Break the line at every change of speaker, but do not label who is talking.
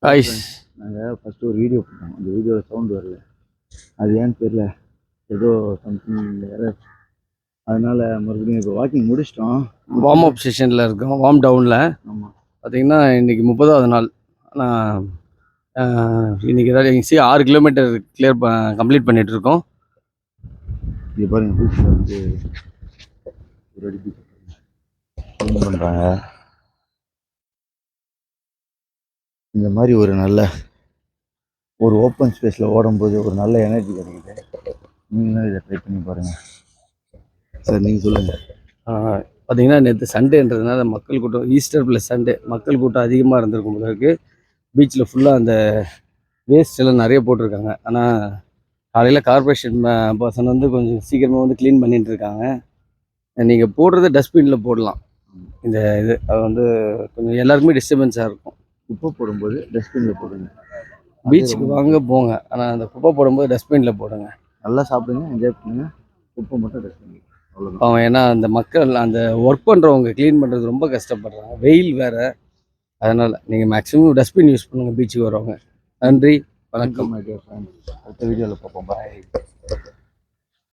Ice
நாங்கள் first ஒரு video போட்டோம். அந்த வீடியோவில் சவுண்டு வரல. அது ஏன்னு தெரியல, ஏதோ சம்திங் வேறு. அதனால் மறுபடியும் இப்போ வாக்கிங் முடிச்சிட்டோம்.
வார்ம் அப் செஷனில் இருக்கோம், வார்ம் டவுனில்.
ஆமாம்,
பார்த்திங்கன்னா இன்றைக்கி 30வது நாள். ஆனால் இன்றைக்கி ஏதாவது 6 கிலோமீட்டர் கம்ப்ளீட் பண்ணிகிட்ருக்கோம்.
இது பாருங்கள், பீச்சில் வந்து ஒரு அடி க்ளீன் பண்ணுறாங்க. இந்த மாதிரி ஒரு நல்ல ஒரு ஓப்பன் ஸ்பேஸில் ஓடும்போது ஒரு நல்ல எனர்ஜி கிடைக்குது. நீங்களும் இதை ட்ரை பண்ணி பாருங்கள் சார். நீங்கள் சொல்லுங்கள்.
பார்த்திங்கன்னா நேற்று சண்டேன்றதுனால மக்கள் கூட்டம், ஈஸ்டர் ப்ளஸ் சண்டே மக்கள் கூட்டம் அதிகமாக இருந்திருக்கும் போது இருக்குது. பீச்சில் ஃபுல்லாக அந்த வேஸ்ட் எல்லாம் நிறைய போட்டிருக்காங்க. ஆனால் காலையில் கார்பரேஷன் பர்சன் வந்து கொஞ்சம் சீக்கிரமாக வந்து க்ளீன் பண்ணிட்டு இருக்காங்க. நீங்கள் போடுறத டஸ்ட்பினில் போடலாம். இந்த இது அது வந்து கொஞ்சம் எல்லாருக்குமே டிஸ்டர்பன்ஸாக இருக்கும்.
குப்பை போடும்போது டஸ்ட்பினில் போடுங்க.
பீச்சுக்கு வாங்க போங்க, ஆனால் அந்த குப்பை போடும்போது டஸ்ட்பினில் போடுங்க.
நல்லா சாப்பிடுங்க, என்ஜாய் பண்ணுங்க. குப்பை மட்டும் டஸ்ட்பின்.
அவ்வளோதான். ஏன்னா அந்த மக்கள் அந்த ஒர்க் பண்ணுறவங்க க்ளீன் பண்ணுறது ரொம்ப கஷ்டப்படுறாங்க, வெயில் வேறு. அதனால் நீங்கள் மேக்ஸிமம் டஸ்ட்பின் யூஸ் பண்ணுங்கள் பீச்சுக்கு வரவங்க. நன்றி, வணக்கம்.
அடுத்த வீடியோவில் பார்ப்போம். பாய்.